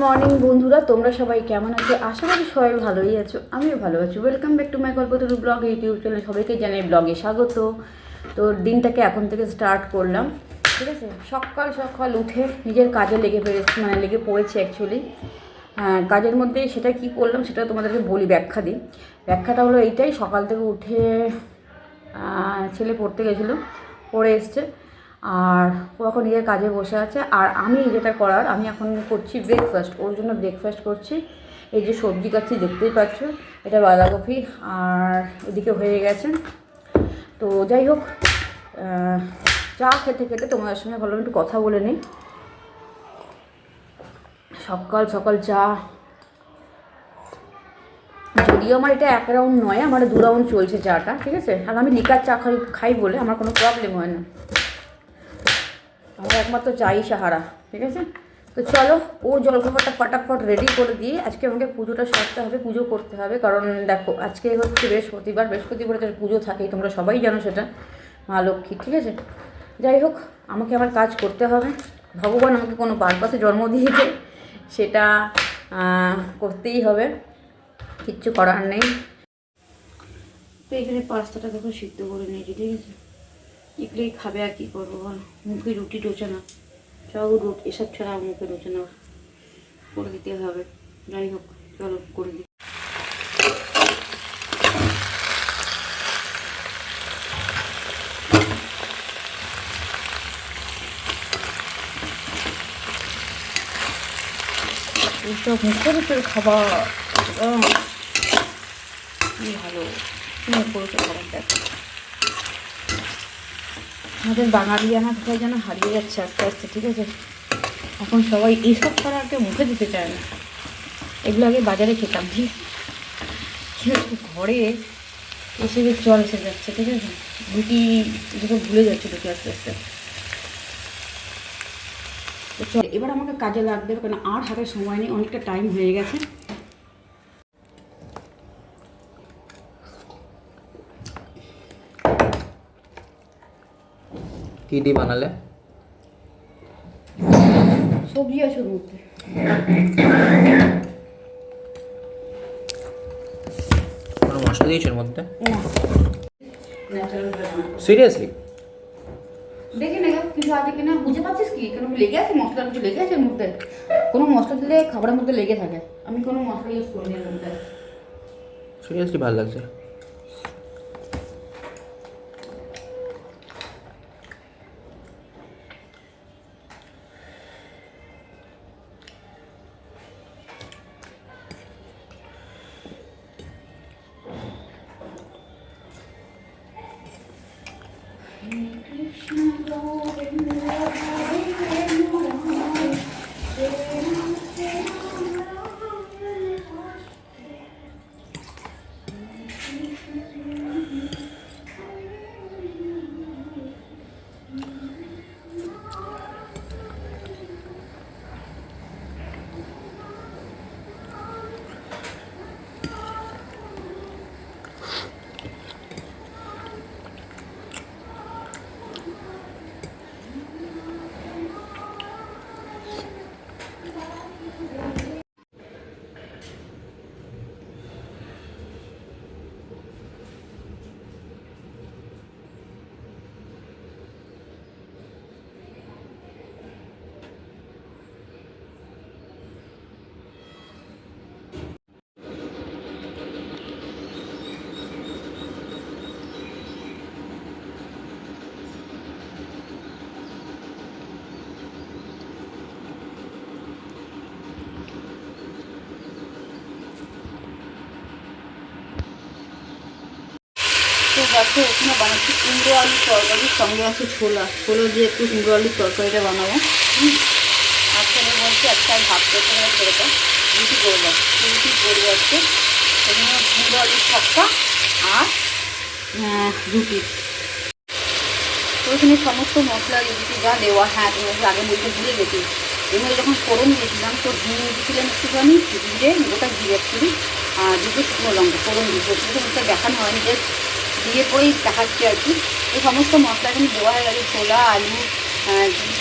Morning বন্ধুরা, তোমরা সবাই কেমন আছো? আশা করি সবাই ভালোই আছো, আমিও ভালো আছি। Welcome back to my Kalpataru blog YouTube channel. সবাইকে জানাই ব্লগে স্বাগত। তো দিনটাকে এখন থেকে স্টার্ট করলাম, ঠিক আছে। সকাল সকাল উঠে নিজের কাজে লেগে পড়েছি অ্যাকচুয়ালি। কাজের মধ্যে সেটা কি করলাম সেটা তোমাদেরকে বলি, ব্যাখ্যা দিই। ব্যাখ্যাটা হলো এইটাই: সকাল থেকে উঠে ছেলে পড়তে গেছিলো, পড়ে এসছে, আর ও এখন নিজের কাজে বসে আছে। আর আমি যেটা করার, আমি এখন করছি ব্রেকফাস্ট, ওর জন্য ব্রেকফাস্ট করছি। এই যে সবজি কাটছি দেখতেই পাচ্ছ, এটা বাঁধাকপি, আর এদিকে হয়ে গেছে। তো যাই হোক, চা খেতে খেতে তোমাদের সঙ্গে ভালো একটু কথা বলে নিই। সকাল সকাল চা, যদিও আমার এটা 1 রাউন্ড নয়, আমার 2 রাউন্ড চলছে চাটা, ঠিক আছে। আর আমি লিকার চা খাই বলে আমার কোনো প্রবলেম হয় না, আমার একমাত্র চাই সাহারা, ঠিক আছে। তো চলো, ও জলখাবারটা ফটাফট রেডি করে দিয়ে আজকে আমাকে পুজোটা সারতে হবে, পুজো করতে হবে। কারণ দেখো, আজকে হচ্ছে বৃহস্পতিবার, বৃহস্পতিবারে তো পুজো থাকেই, তোমরা সবাই জানো সেটা, মা লক্ষ্মী, ঠিক আছে। যাই হোক, আমাকে আমার কাজ করতে হবে। ভগবান আমাকে কোনো পারপাসে জন্ম দিয়েছে, সেটা করতেই হবে, কিচ্ছু করার নেই। তো এখানে পাস্তাটা দেখো সিদ্ধ করে নিয়েছি, ঠিক আছে। এগুলোই খাবে, আর কী করবো বল, মুখে রুটি টোচে না, চাউরুট এসব ছাড়া মুখে রোচে না, করে দিতে হবে। যাই হোক, চলো করে দিই। এইসব মুখের ভিতরে খাবার কি ভালো, করেছে খাবার দেখো। আমাদের বাঙালিয়ানা কোথায় যেন হারিয়ে যাচ্ছে আস্তে আস্তে, ঠিক আছে। এখন সবাই এইসব ছাড়া আর কেউ মুখে দিতে চায় না। এগুলো আগে বাজারে খেতাম, ঠিক ঘরে এসে চল এসে যাচ্ছে, ঠিক আছে। রুটি যেসব ভুলে যাচ্ছে রুটি আস্তে আস্তে। তো চল, এবার আমাকে কাজে লাগবে, কারণ আর হাতে সময় নেই, অনেকটা টাইম হয়ে গেছে। কি দিয়ে বানালে? সবজি আছে ওর মধ্যে। কোনো মশলা দিয়েছো এর মধ্যে? ন্যাচারাল। সিরিয়াসলি? দেখে না কিছু আছে কিনা, বুঝে পাচ্ছিস কি কেন লেগে আছে, মশলা কিছু লেগে আছে এর মধ্যে। কোনো মশলা দিলে খাবারের মধ্যে লেগে থাকে, আমি কোনো মশলা ইউজ করিনি এর মধ্যে। সিরিয়াসলি ভালো লাগছে। তো দেখো, এখানে বানাচ্ছি কুমড়ো আলুর তরকারির সঙ্গে আছে ছোলা, ছোলা দিয়ে একটু কুমড়ো আলুর তরকারিটা বানাবো। আর ছেলে বলছে একটা ভাত করতে হবে, ছেলেটা রুটি করবো, রুটি করবো আজকে। সেখানে কুমড়ো আলুর ছক্কা আর রুটি। তো এখানে সমস্ত মশলা দিয়েছি, যা দেওয়া, হ্যাঁ তুমি আগে বলতে ভুলে গেছি। এমনি যখন ফোড়ন দিয়েছিলাম তো ঘি দিয়েছিলাম একটুখানি, জিরে, গোটা জিরে একটুখানি, আর দুটো শুকনো লঙ্কা ফোড়ন দিয়েছি, দেখানো হয়নি, জাস্ট দিয়ে পরেই দেখাচ্ছি আর কি। এই সমস্ত মশলা এখানে দেওয়া হয়ে গেছে, ছোলা, আলু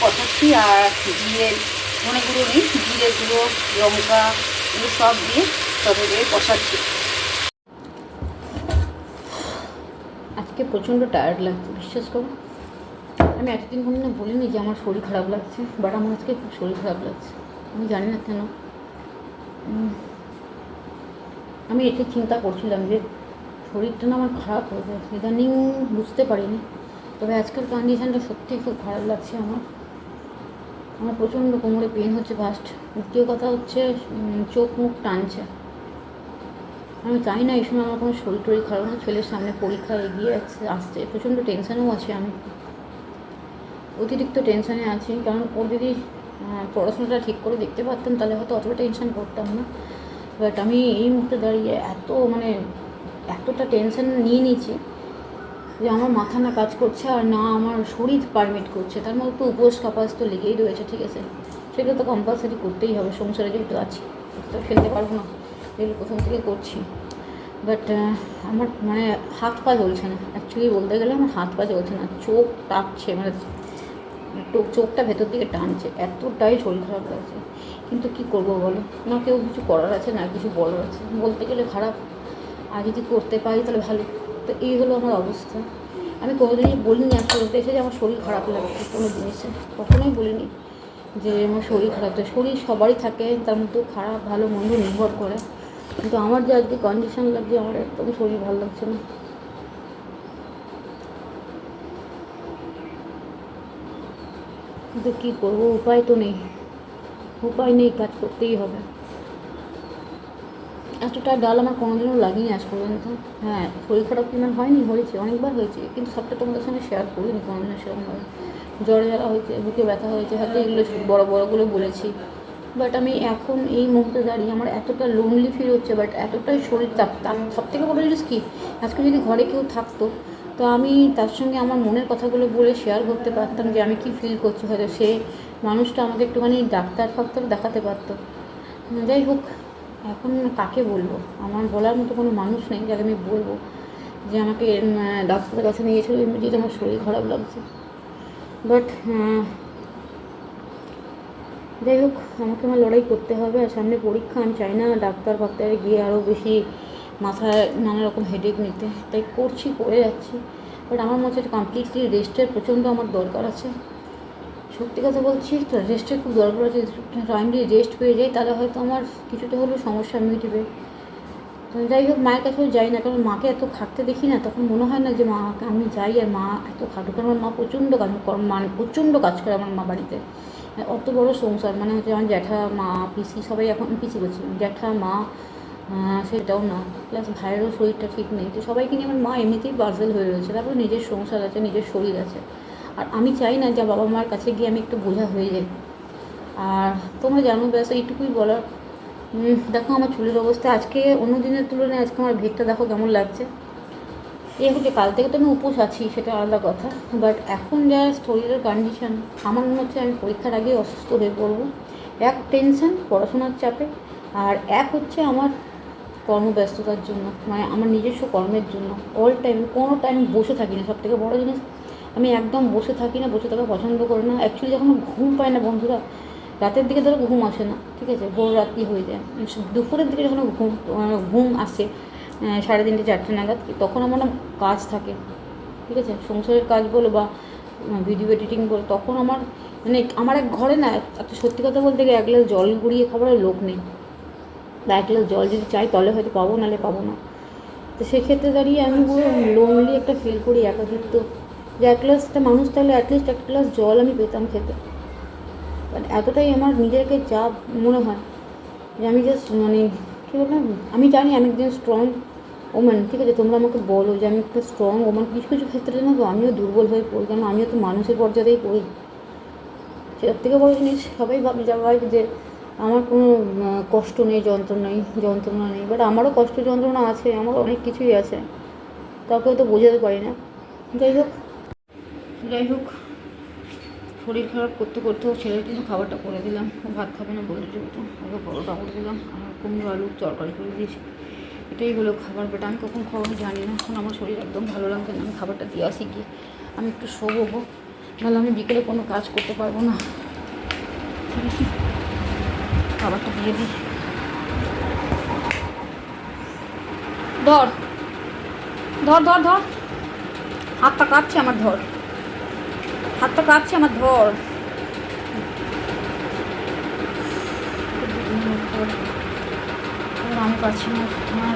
কষাচ্ছি, আর দিয়ে ধনে গুঁড়ো নিই, জিরে গুঁড়ো, লঙ্কা এগুলো সব দিয়ে তরকারি কষাচ্ছি। আজকে প্রচণ্ড টায়ার্ড লাগছে, বিশ্বাস করো। আমি এতদিন কোনোদিনও বলিনি যে আমার শরীর খারাপ লাগছে, বাট আমার আজকে খুব শরীর খারাপ লাগছে। আমি জানি না কেন। আমি এটি চিন্তা করছিলাম যে শরীরটা না আমার খারাপ হয়ে যায়, ইদানিং বুঝতে পারিনি। তবে আজকাল কন্ডিশানটা সত্যিই খুব খারাপ লাগছে আমার প্রচণ্ড কোমরে পেন হচ্ছে ফার্স্ট। দ্বিতীয় কথা হচ্ছে চোখ মুখ টানছে। আমি চাই না এই সময় আমার কোনো শরীর টরীর খারাপ না। ছেলের সামনে পরীক্ষা এগিয়ে আসছে, প্রচণ্ড টেনশানেও আছে আমি, অতিরিক্ত টেনশানে আছি। কারণ ওর যদি পড়াশোনাটা ঠিক করে দেখতে পারতাম তাহলে হয়তো অতটা টেনশান করতাম না। বাট আমি এই মুহূর্তে দাঁড়িয়ে এতটা টেনশান নিয়ে নিয়েছি যে আমার মাথা না কাজ করছে আর না আমার শরীর পারমিট করছে। তার মধ্যে তো উপোস কাপাস তো লেগেই রয়েছে, ঠিক আছে, সেগুলো তো কম্পালসারি করতেই হবে, সংসারে যেহেতু আছি, তো ফেলতে পারবো না, এগুলো প্রথম থেকে করছি। বাট আমার মানে হাত পা চলছে না, অ্যাকচুয়ালি বলতে গেলে আমার হাত পা চলছে না, চোখ টাপছে, মানে চোখটা ভেতর দিকে টানছে, এতটাই শরীর খারাপ লাগছে। কিন্তু কী করবো বলো, না কেউ কিছু করার আছে না কিছু বলার আছে, বলতে গেলে খারাপ, আর যদি করতে পারি তাহলে ভালো। তো এই হলো আমার অবস্থা। আমি কোনোদিনই বলিনি আসলে এসে যে আমার শরীর খারাপ লাগছে, কোনো জিনিসে কখনোই বলিনি যে আমার শরীর খারাপ থাকে। শরীর সবারই থাকে, তার মধ্যে খারাপ ভালো মন্দ নির্ভর করে। কিন্তু আমার যে আজকে কন্ডিশন লাগছে, আমার একদম শরীর ভালো লাগছে না। কিন্তু কী করবো, উপায় তো নেই, কাজ করতেই হবে। এতটা ডাল আমার কোনোদিনও লাগেনি আজ পর্যন্ত। হ্যাঁ, শরীর খারাপ কি আমার হয়নি, হয়েছে, অনেকবার হয়েছে, কিন্তু সবটা তোমাদের সঙ্গে শেয়ার করিনি কোনোদিনও সেরকমভাবে। জ্বর জ্বালা হয়েছে, বুকে ব্যথা হয়েছে, হয়তো এগুলো বড়গুলো বলেছি। বাট আমি এখন এই মুহূর্তে দাঁড়িয়ে আমার এতটা লোনলি ফিল হচ্ছে, বাট এতটাই শরীর সব থেকে বড় জিনিস কি, আজকে যদি ঘরে কেউ থাকতো তো আমি তার সঙ্গে আমার মনের কথাগুলো বলে শেয়ার করতে পারতাম যে আমি কী ফিল করছি, হয়তো সে মানুষটা আমাকে একটুখানি ডাক্তার দেখাতে পারতো। যাই হোক, এখন কাকে বলবো, আমার বলার মতো কোনো মানুষ নেই যাকে আমি বলবো যে আমাকে ডাক্তারের কাছে নিয়ে গেছিলো এমনিতে আমার শরীর খারাপ লাগছে। বাট যাই হোক, আমাকে আমার লড়াই করতে হবে। আর সামনে পরীক্ষা, আমি চাই না ডাক্তারে গিয়ে আরও বেশি মাথায় নানা রকম হেডেক নিতে, তাই করে যাচ্ছি। বাট আমার মনে হচ্ছে কমপ্লিটলি রেস্টের প্রচণ্ড আমার দরকার আছে। সত্যি কথা বলছি, তো রেস্টের খুব দরকার আছে। টাইমলি রেস্ট পেয়ে যাই তাহলে হয়তো আমার কিছুটা হলেও সমস্যা মিটবে। তো যাই হোক, মায়ের কাছেও যাই না, কারণ মাকে এত খাটতে দেখি না, তখন মনে হয় না যে মাকে আমি যাই আর মা এত খাটুক। কারণ আমার মা প্রচণ্ড কাজ করে আমার মা বাড়িতে, অত বড় সংসার, মানে হচ্ছে আমার জ্যাঠা মা পিসি সবাই, এখন পিসি করছি, জ্যাঠা মা সেটাও না, প্লাস ভাইয়েরও শরীরটা ঠিক নেই, তো সবাইকে নিয়ে আমার মা এমনিতেই পার্সেল হয়ে রয়েছে। তারপর নিজের সংসার আছে, নিজের শরীর আছে, আর আমি চাই না যে বাবা মার কাছে গিয়ে আমি একটু বোঝা হয়ে যাই। আর তোমরা জানো, ব্যাস এইটুকুই বলার। দেখো আমার চুলের অবস্থা আজকে অন্য দিনের তুলনায় আজকে আমার ভেগটা দেখো কেমন লাগছে। এই হচ্ছে, কাল থেকে তো আমি উপোস আছি, সেটা আলাদা কথা, বাট এখন যা শরীরের কন্ডিশন, আমার মনে হচ্ছে আমি পরীক্ষার আগে অসুস্থ হয়ে পড়বো। এক টেনশন পড়াশোনার চাপে, আর এক হচ্ছে আমার কর্মব্যস্ততার জন্য, মানে আমার নিজস্ব কর্মের জন্য। অল টাইম কোনো টাইম বসে থাকি না, সবথেকে বড়ো জিনিস, আমি একদম বসে থাকি না, বসে থাকা পছন্দ করি না। অ্যাকচুয়ালি যখন ঘুম পায় না বন্ধুরা, রাতের দিকে ধরো ঘুম আসে না, ঠিক আছে, ভোর রাত্রি হয়ে যায়, দুপুরের দিকে যখন ঘুম আসে 3:30 4টে নাগাদ, তখন আমার না কাজ থাকে, ঠিক আছে, সংসারের কাজ বলো বা ভিডিও এডিটিং বলো, তখন আমার এক ঘরে না, সত্যি কথা বলতে গিয়ে 1 গ্লাস জল গড়িয়ে খাবার লোক নেই, বা 1 গ্লাস জল যদি চাই তাহলে হয়তো পাবো, নাহলে পাবো না। তো সেক্ষেত্রে দাঁড়িয়ে আমি পুরো লোনলি একটা ফিল করি, একাকিত্ব, যে 1 গ্লাসটা মানুষ তাহলে অ্যাটলিস্ট 1 গ্লাস জল আমি পেতাম খেতে। বাট এতটাই আমার নিজেকে চাপ মনে হয় যে আমি জাস্ট কী বললাম, আমি জানি আমি একজন স্ট্রং ওম্যান, ঠিক আছে, তোমরা আমাকে বলো যে আমি একটা স্ট্রং ওম্যান, কিছু কিছু ক্ষেত্রে না তো আমিও দুর্বল হয়ে পড়ি, কারণ আমিও তো মানুষের পর্যায়েই পড়ি। সেটার থেকে বড় জিনিস, সবাই ভাবে যে আমার কোনো কষ্ট নেই, যন্ত্রণা নেই, বাট আমারও কষ্ট যন্ত্রণা আছে, আমার অনেক কিছুই আছে, কাউকে তো বোঝাতে পারি না। যাই হোক, শরীর খারাপ করতে করতেও ছেলের কিন্তু খাবারটা করে দিলাম, ভাত খাবে না বলে যেহেতু, ওকে পরোটা করে দিলাম, আর কুমড়ো আলুর তরকারি করে দিয়েছি, এটাই হলো খাবার। বেটা আমি কখন খাওয়াবো জানি না, এখন আমার শরীর একদম ভালো লাগছে না, আমি খাবারটা দিয়ে আসি গিয়ে, আমি একটু শোবো, নাহলে আমি বিকেলে কোনো কাজ করতে পারবো না, ঠিক আছে। খাবারটা দিয়ে দিই। ধর ধর ধর ধর, হাতটা কাঁপছে আমার, ধর হাতটা কাঁপছে আমার, ধর। আমি পারছি না, আমার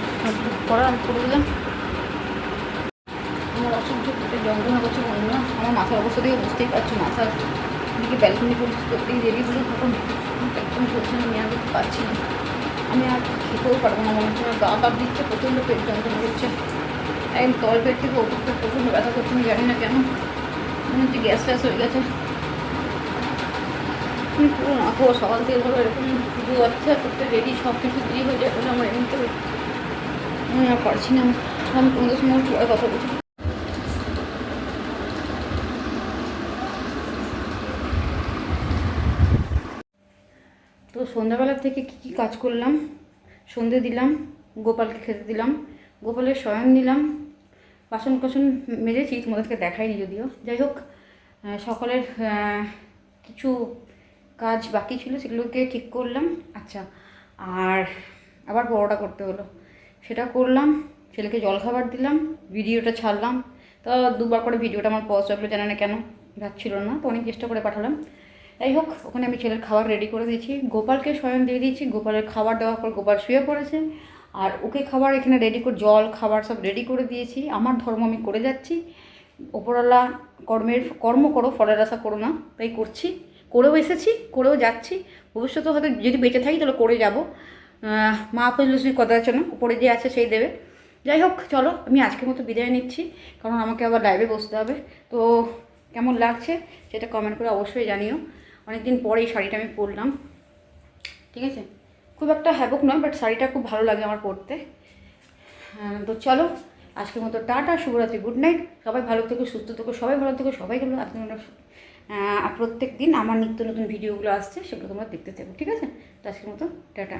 করার আমি করে দিলাম। আমার অসংখ্য পেটে যন্ত্রণা করছে বন্ধুরা, আমার মাথার অবস্থা দিয়ে বুঝতেই পারছো, মাথার দিকে ব্যালকনি করতেই দেরিগুলো তখন একদম চলছে না, আমি আর পারছি না, আমি আর খেতেও পারবো না, মনে হচ্ছে গা কাপ দিচ্ছে, প্রচণ্ড পেট যন্ত্রণা করছে, একদম তল পেট থেকে ওপরটা প্রচণ্ড ব্যথা করছে, আমি জানি না কেন, মনে হচ্ছে গ্যাস ফ্যাস হয়ে গেছে। তুমি পুরো না খাবো সকাল থেকে, ধরো এরকম দু বাচ্চা করতে রেডি, সব কিছু দিয়ে হয়ে যায় বলে আমার এমনিতে আমি আর পারছি না। আমি তোমাদের সঙ্গে পরে কথা বলছি। তো সন্ধ্যাবেলা থেকে কী কী কাজ করলাম, সন্ধে দিলাম, গোপালকে খেতে দিলাম, গোপালের শয়ন দিলাম, বাসন কোসন মেজেছি, তোমাদেরকে দেখাইনি যদিও, যাই হোক সকালের কিছু কাজ বাকি ছিল সেগুলোকে ঠিক করলাম। আচ্ছা, আর আবার পরোটা করতে হলো, সেটা করলাম, ছেলেকে জলখাবার দিলাম, ভিডিওটা ছাড়লাম, তো দুবার করে ভিডিওটা আমার পজ লাগলো, জানে না কেন যাচ্ছিল না, তো অনেক চেষ্টা করে পাঠালাম। যাই হোক, ওখানে আমি ছেলের খাবার রেডি করে দিয়েছি, গোপালকে শয়ন দিয়ে দিয়েছি, গোপালের খাবার দেওয়ার পর গোপাল শুয়ে পড়েছে, আর ওকে খাবার এখানে রেডি করে, জল খাবার সব রেডি করে দিয়েছি। আমার ধর্ম আমি করে যাচ্ছি, ওপরওয়ালা কর্ম করো, ফলের আশা করো না, তাই করছি, করেও এসেছি, করেও যাচ্ছি, ভবিষ্যতে হয়তো যদি বেঁচে থাকি তাহলে করে যাব, মা ফজলুসির কথা আছে না, উপরে যে আছে সেই দেবে। যাই হোক চলো, আমি আজকের মতো বিদায় নিচ্ছি, কারণ আমাকে আবার লাইভে বসতে হবে। তো কেমন লাগছে সেটা কমেন্ট করে অবশ্যই জানিও। অনেকদিন পরে এই শাড়িটা আমি পরলাম, ঠিক আছে, খুব একটা হ্যাবক নয়, বাট শাড়িটা খুব ভালো লাগে আমার পরতে। তো চলো আজকের মতো টাটা, শুভরাত্রি, গুড নাইট, সবাই ভালো থেকো, সুস্থ থেকো, সবাই ভালো থেকো, সবাই ভালো। আপনারা প্রত্যেক দিন আমার নিত্য নতুন ভিডিওগুলো আসছে, সেগুলো তোমরা দেখতে থাকো, ঠিক আছে। তো আজকের মতো টাটা।